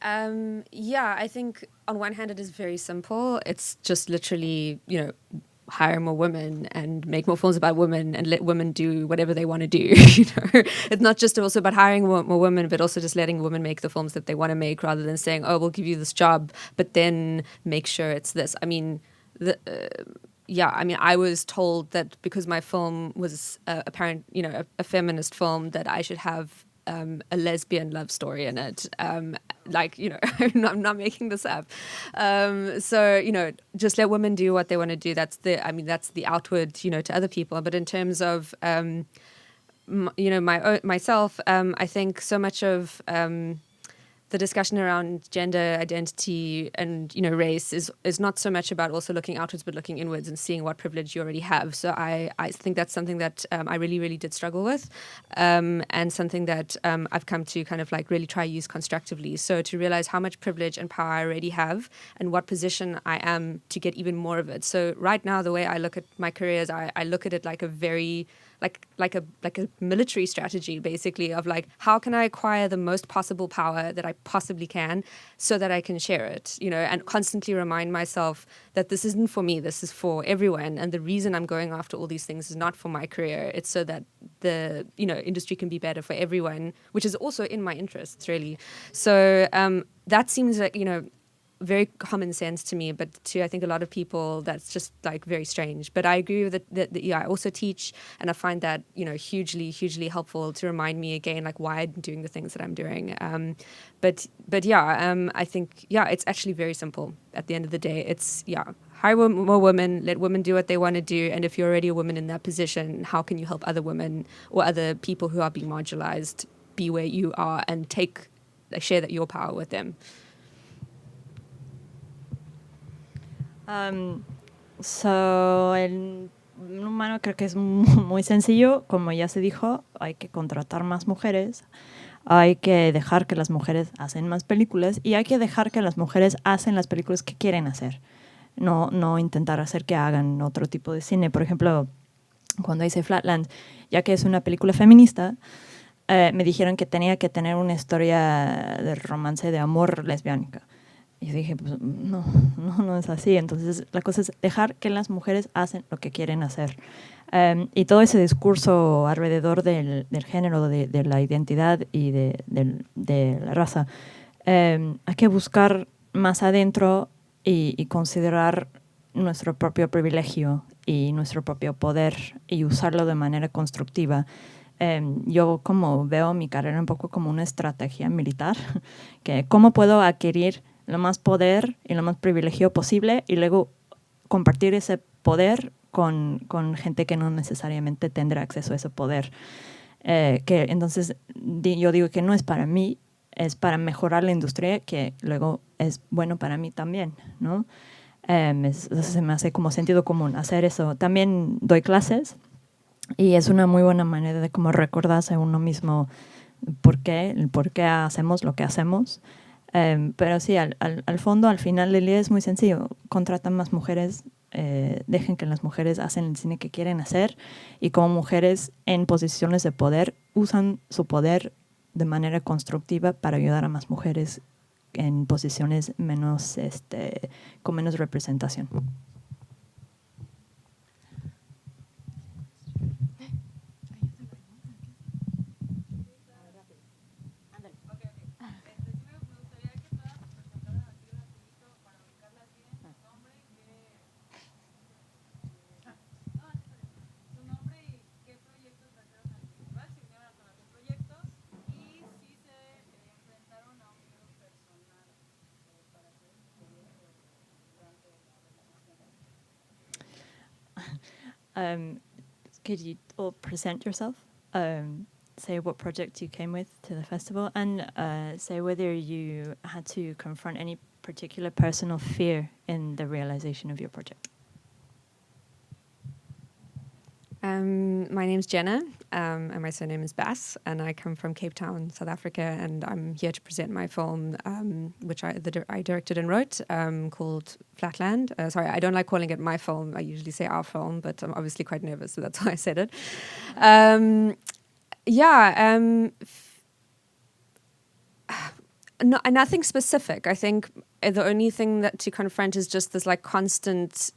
Yeah, I think on one hand it is very simple. It's just literally, hire more women and make more films about women and let women do whatever they want to do. It's not just also about hiring more women, but also just letting women make the films that they want to make, rather than saying, "Oh, we'll give you this job, but then make sure it's this." I mean, I was told that because my film was a feminist film, that I should have a lesbian love story in it. I'm not making this up. Just let women do what they want to do. That's the outward, to other people. But in terms of, myself, I think so much of the discussion around gender identity and race is not so much about also looking outwards, but looking inwards and seeing what privilege you already have. So I think that's something that I really, really did struggle with, and something that I've come to kind of like really try use constructively. So to realize how much privilege and power I already have and what position I am to get even more of it. So right now, the way I look at my career is I look at it like a very like a military strategy, basically, of like, how can I acquire the most possible power that I possibly can so that I can share it, and constantly remind myself that this isn't for me, this is for everyone. And the reason I'm going after all these things is not for my career. It's so that the, industry can be better for everyone, which is also in my interests, really. So that seems like, very common sense to me, but to I think a lot of people that's just like very strange. But I agree with that. I also teach, and I find that hugely helpful to remind me again like why I'm doing the things that I'm doing. I think it's actually very simple. At the end of the day, it's hire more women, let women do what they want to do, and if you're already a woman in that position, how can you help other women or other people who are being marginalized be where you are and share your power with them? El número creo que es muy sencillo. Como ya se dijo, hay que contratar más mujeres, hay que dejar que las mujeres hacen más películas y hay que dejar que las mujeres hacen las películas que quieren hacer. No intentar hacer que hagan otro tipo de cine. Por ejemplo, cuando hice Flatland, ya que es una película feminista, me dijeron que tenía que tener una historia de romance de amor lesbiánica. Y yo dije, pues no es así. Entonces la cosa es dejar que las mujeres hacen lo que quieren hacer. Y todo ese discurso alrededor del género, de la identidad y de la raza, hay que buscar más adentro y considerar nuestro propio privilegio y nuestro propio poder y usarlo de manera constructiva. Yo como veo mi carrera un poco como una estrategia militar, que cómo puedo adquirir lo más poder y lo más privilegio posible y luego compartir ese poder con gente que no necesariamente tendrá acceso a ese poder. Que entonces yo digo que no es para mí, es para mejorar la industria, que luego es bueno para mí también, ¿no? Se me hace como sentido común hacer eso. También doy clases y es una muy buena manera de como recordarse a uno mismo por qué hacemos lo que hacemos. Pero sí, al fondo, al final del día es muy sencillo. Contratan más mujeres, dejen que las mujeres hacen el cine que quieren hacer y como mujeres en posiciones de poder usan su poder de manera constructiva para ayudar a más mujeres en posiciones menos, con menos representación. Could you all present yourself? Say what project you came with to the festival, and say whether you had to confront any particular personal fear in the realization of your project. My name's Jenna, and my surname is Bass, and I come from Cape Town, South Africa, and I'm here to present my film, which I directed and wrote, called Flatland. Sorry, I don't like calling it my film. I usually say our film, but I'm obviously quite nervous, so that's why I said it. nothing specific. I think the only thing that to confront is just this like constant,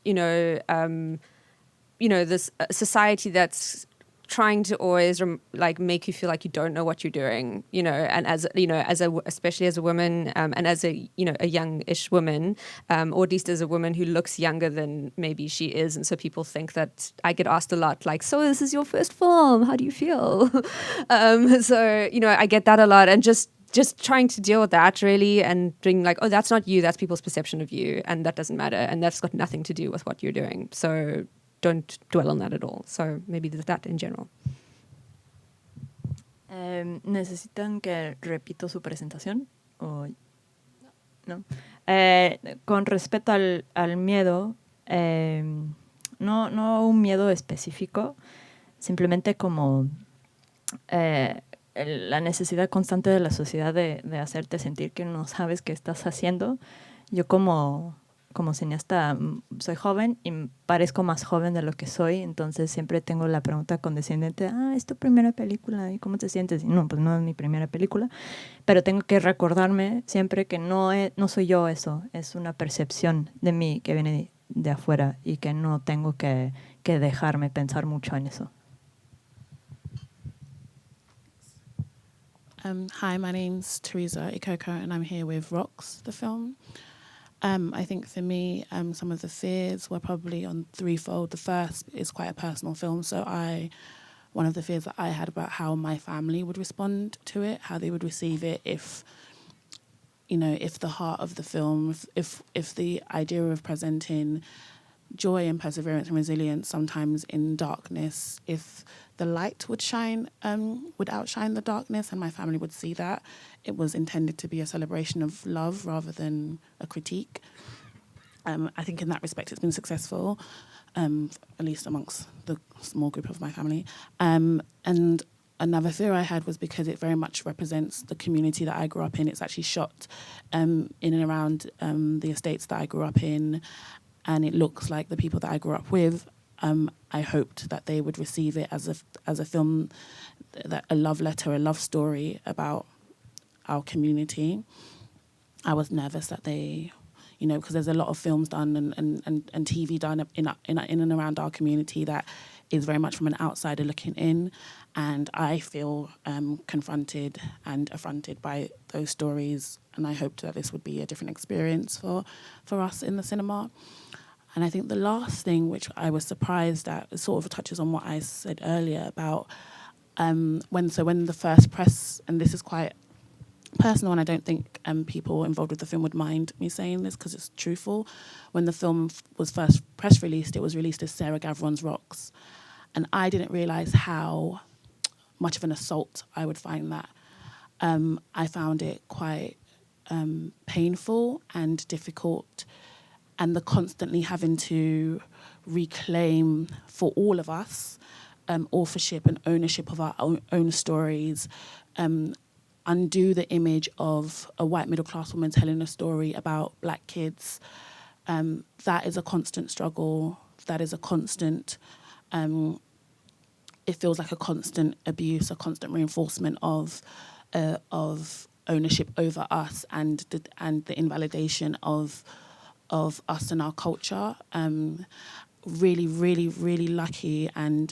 this society that's trying to always like make you feel like you don't know what you're doing, and especially as a woman, and as a youngish woman, or at least as a woman who looks younger than maybe she is, and so people think that I get asked a lot, like, so this is your first film, how do you feel? So I get that a lot, and just trying to deal with that really, and being like, oh, that's not you, that's people's perception of you, and that doesn't matter, and that's got nothing to do with what you're doing. So don't dwell on that at all. So maybe that in general. ¿Necesitan que repito su presentación? ¿O no? Con respecto al miedo, no un miedo específico, simplemente como la necesidad constante de la sociedad de hacerte sentir que no sabes qué estás haciendo. Yo como cineasta soy joven y parezco más joven de lo que soy, entonces siempre tengo la pregunta condescendiente, ¿es tu primera película? ¿Y cómo te sientes? Y no, pues no es mi primera película, pero tengo que recordarme siempre que no soy yo eso, es una percepción de mí que viene de afuera y que no tengo que dejarme pensar mucho en eso. Hi, my name's Theresa Ikoko and I'm here with Rocks, the film. I think for me, some of the fears were probably on threefold. The first is quite a personal film, so one of the fears that I had about how my family would respond to it, how they would receive it if the heart of the film, if the idea of presenting joy and perseverance and resilience sometimes in darkness, if the light would outshine the darkness and my family would see that. It was intended to be a celebration of love rather than a critique. I think in that respect it's been successful, at least amongst the small group of my family. And another fear I had was because it very much represents the community that I grew up in. It's actually shot in and around the estates that I grew up in, and it looks like the people that I grew up with. I hoped that they would receive it as a film, a love letter, a love story about our community. I was nervous that they, because there's a lot of films done and TV done in and around our community that is very much from an outsider looking in, and I feel confronted and affronted by those stories, and I hoped that this would be a different experience for us in the cinema. And I think the last thing, which I was surprised at, sort of touches on what I said earlier about when the first press, and this is quite personal, and I don't think people involved with the film would mind me saying this because it's truthful. When the film was first press released, it was released as Sarah Gavron's Rocks. And I didn't realise how much of an assault I would find that. I found it quite painful and difficult, and the constantly having to reclaim for all of us authorship and ownership of our own stories, undo the image of a white middle-class woman telling a story about black kids. That is a constant struggle. That is a constant, it feels like a constant abuse, a constant reinforcement of ownership over us and the invalidation of us and our culture. Really, really, really lucky, and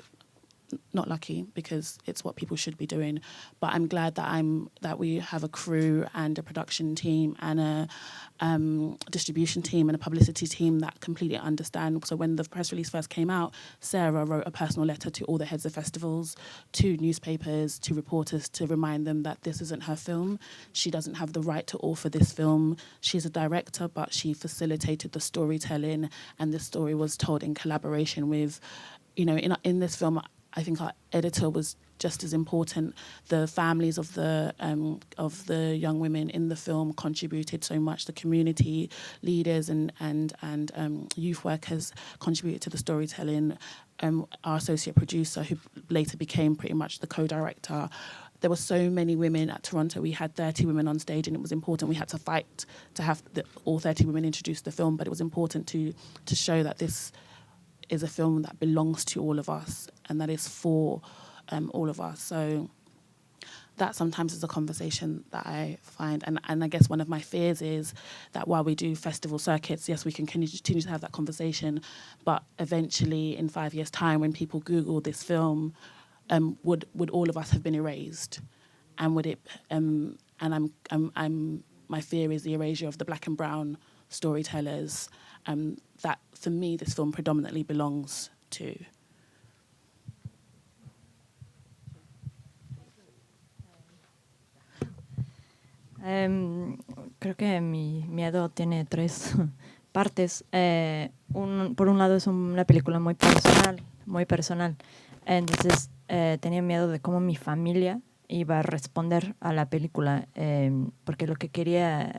not lucky because it's what people should be doing, but I'm glad that we have a crew and a production team and a distribution team and a publicity team that completely understand. So when the press release first came out, Sarah wrote a personal letter to all the heads of festivals, to newspapers, to reporters, to remind them that this isn't her film. She doesn't have the right to author this film. She's a director, but she facilitated the storytelling, and this story was told in collaboration with, in this film, I think our editor was just as important. The families of the young women in the film contributed so much. The community leaders and youth workers contributed to the storytelling. Our associate producer, who later became pretty much the co-director. There were so many women at Toronto. We had 30 women on stage, and it was important. We had to fight to have all 30 women introduce the film, but it was important to show that this is a film that belongs to all of us and that is for all of us. So that sometimes is a conversation that I find. And I guess one of my fears is that while we do festival circuits, yes, we can continue to have that conversation, but eventually in 5 years' time, when people Google this film, would all of us have been erased? And would it? And my fear is the erasure of the black and brown storytellers that, for me, this film predominantly belongs to. Creo que mi miedo tiene tres partes. Por un lado es una película muy personal. Entonces tenía miedo de cómo mi familia iba a responder a la película, porque lo que quería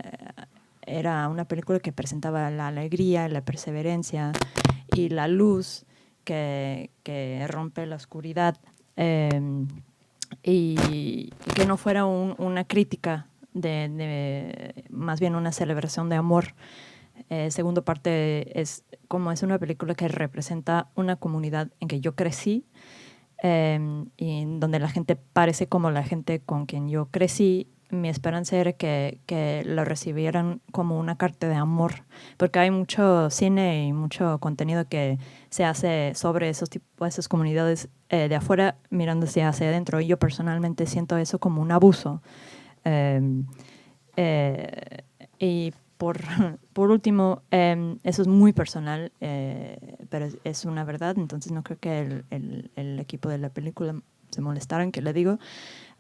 era una película que presentaba la alegría, la perseverancia y la luz que rompe la oscuridad, y que no fuera una crítica más bien una celebración de amor. Segundo parte es como es una película que representa una comunidad en que yo crecí, y donde la gente parece como la gente con quien yo crecí. Mi esperanza era que lo recibieran como una carta de amor, porque hay mucho cine y mucho contenido que se hace sobre esas comunidades de afuera mirándose hacia adentro, y yo personalmente siento eso como un abuso. Y por último, eso es muy personal, pero es una verdad, entonces no creo que el equipo de la película se molestaran que le digo.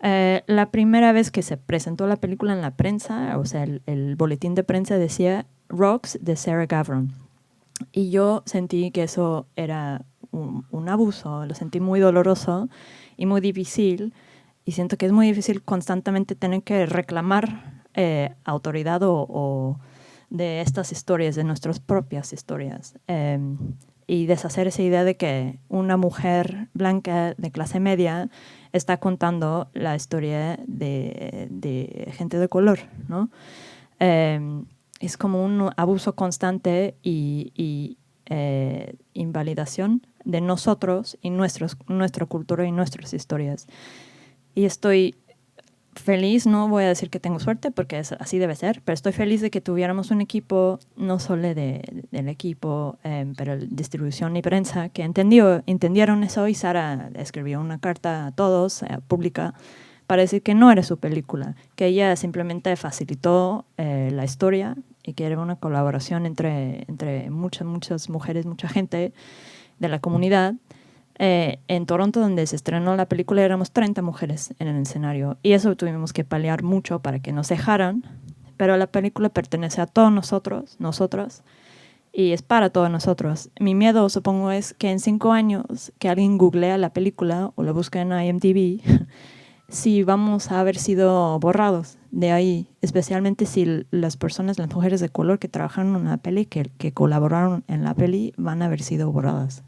La primera vez que se presentó la película en la prensa, o sea, el boletín de prensa decía Rocks de Sarah Gavron, y yo sentí que eso era un abuso, lo sentí muy doloroso y muy difícil. Y siento que es muy difícil constantemente tener que reclamar autoridad o de estas historias, de nuestras propias historias. Y deshacer esa idea de que una mujer blanca de clase media está contando la historia de gente de color, ¿no? Es como un abuso constante y invalidación de nosotros y nuestra cultura y nuestras historias. Y estoy feliz, no voy a decir que tengo suerte porque así debe ser, pero estoy feliz de que tuviéramos un equipo, no solo del equipo, pero distribución y prensa, que entendieron eso, y Sara escribió una carta a todos, pública, para decir que no era su película, que ella simplemente facilitó la historia y que era una colaboración entre muchas mujeres, mucha gente de la comunidad. En Toronto, donde se estrenó la película, éramos 30 mujeres en el escenario, y eso tuvimos que paliar mucho para que nos dejaran, pero la película pertenece a todos nosotras, y es para todos nosotros. Mi miedo, supongo, es que en 5 años que alguien googlea la película o la busca en IMDb, si vamos a haber sido borrados de ahí, especialmente si las mujeres de color que trabajaron en la peli, que colaboraron en la peli, van a haber sido borradas.